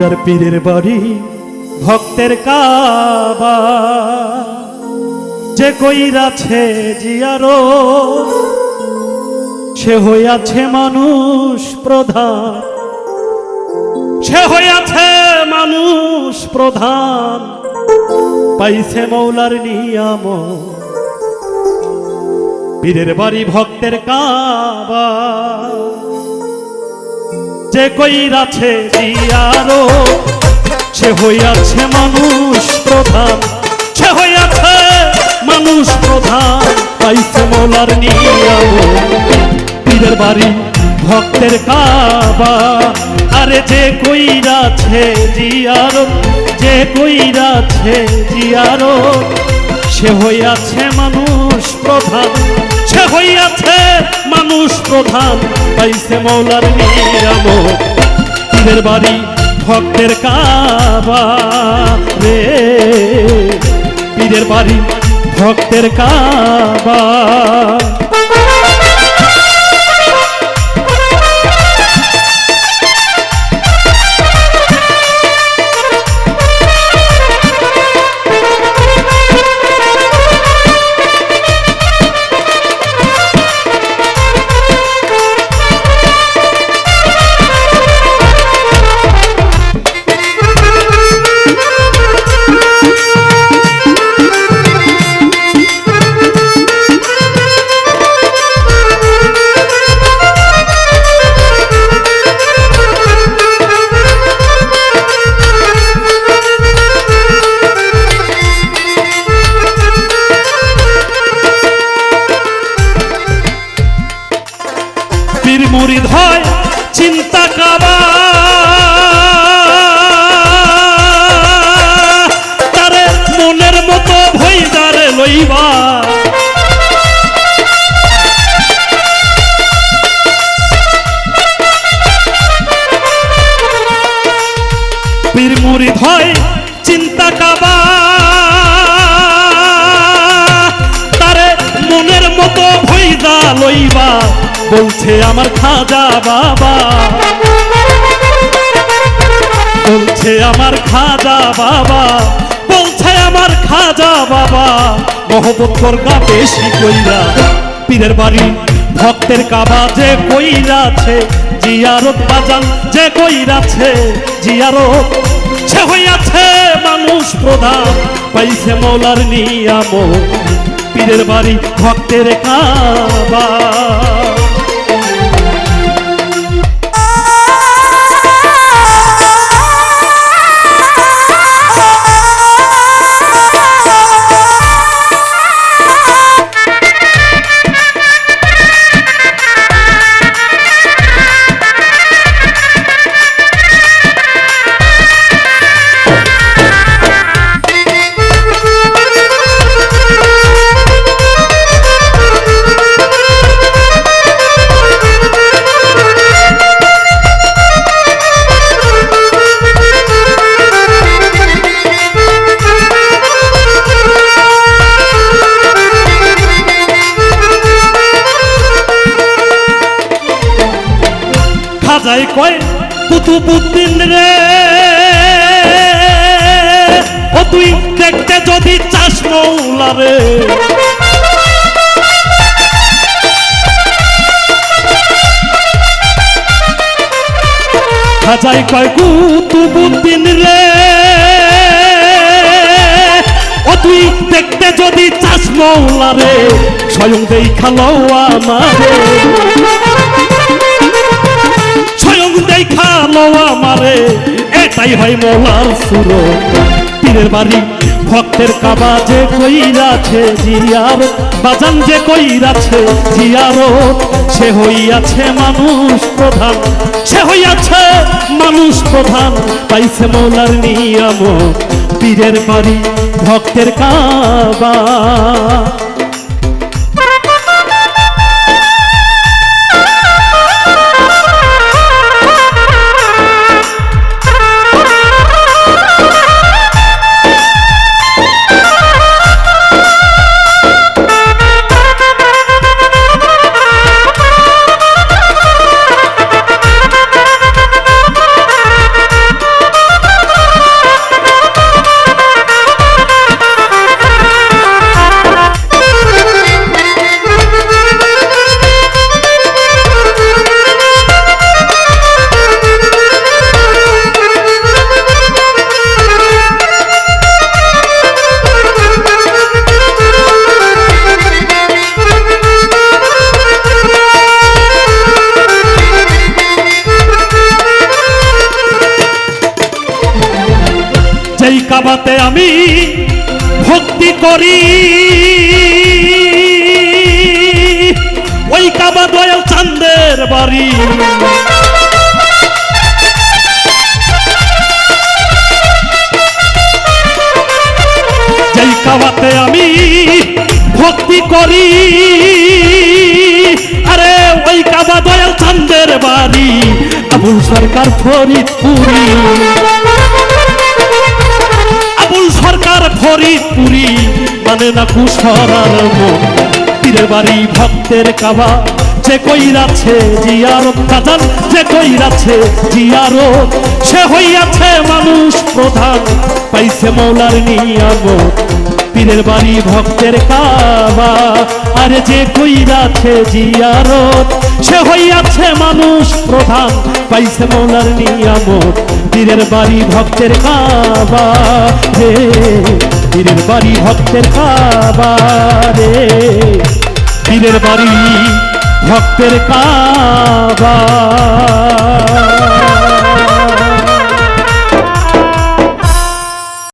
তার পীরের বাড়ি ভক্তের কাবা, যে কইরাছে জিয়ারো সে হইয়াছে মানুষ প্রধান, সে হইয়াছে মানুষ প্রধান, পাইছে মৌলার নিয়াম। পীরের বাড়ি ভক্তের কাবা, যে কইরাছে জিয়ারো সে হইয়াছে মানুষ প্রধান, সে হইয়াছে মানুষ প্রধান, পাইছে মৌলার নিয়াম। পীরের বাড়ি ভক্তের কাবা, আরে যে কইরাছে জিয়ারো, যে কইরাছে জিয়ারো সে হইয়াছে মানুষ প্রধান, সে হইয়াছে মানুষ প্রধান, পাইছে মৌলার নিয়াম। পীরের বাড়ি ভক্তের কাবা রে, পীরের বাড়ি ভক্তের কাবা। পীর মুরিদ হয় চিন্তা কাবা, তারে মনের মতো ভইদারে লইবা। পীর মুরিদ হয় চিন্তা কাবা, তারে মনের মতো ভইদা লইবা। বলছে আমার খাজা বাবা, বলছে আমার খাজা বাবা, বলছে আমার খাজা বাবা, মহব্বত করগা বেশি কইরা। পীরের বাড়ি ভক্তের কাবা, যে কইরাছে জিয়ারত বাজান, যে কইরাছে জিয়ারত সে হইয়াছে মানুষ প্রধান, পাইছে মৌলার নিয়াম। পীরের বাড়ি ভক্তের কাবা। খাজাই কয় কুতুবউদ্দিন রে, ও তুই দেখতে যদি চাস মৌলা রে। খাজাই কয় কুতুবউদ্দিন রে, ও তুই দেখতে যদি চাস মৌলা রে, স্বয়ং দেখালো আমারে, স্বয়ং দেখালো আমারে, এটাই হয় মৌলার সুরত। পীরের বাড়ি ভক্তের কাবা, যে কইরাছে জিয়ারত বাজান, যে কইরাছে জিয়ারত সে হইয়াছে মানুষ প্রধান, সে হইয়াছে মানুষ প্রধান, পাইছে মৌলার নিয়াম। পীরের বাড়ি ভক্তের কাবা। যেই কাবাতে আমি ভক্তি করি, ওই কাবা দয়াল চাঁদের বাড়ি। যেই কাবাতে আমি ভক্তি করি, আরে ওই কাবা দয়াল চাঁদের বাড়ি। আবুল সরকার ফরিদপুরি, আবুল সরকার ফরিদপুরি, মানে না কুশরার মন। পীরের বাড়ি ভক্তের কাবা, যে কইরাছে জিয়ারত কাজান, যে কইরাছে জিয়ারত, সে হইয়াছে মানুষ প্রধান, পাইছে মৌলার নিয়ামত। পীরের বাড়ি ভক্তের কাবা, আরে যে কইরাছে জিয়ারত, সে হইয়াছে মানুষ প্রধান, পাইছে মৌলার নিয়ামত। পীরের বাড়ি ভক্তের কাবা রে, পীরের বাড়ি ভক্তের কাবা রে, পীরের বাড়ি ভক্তের কাবা।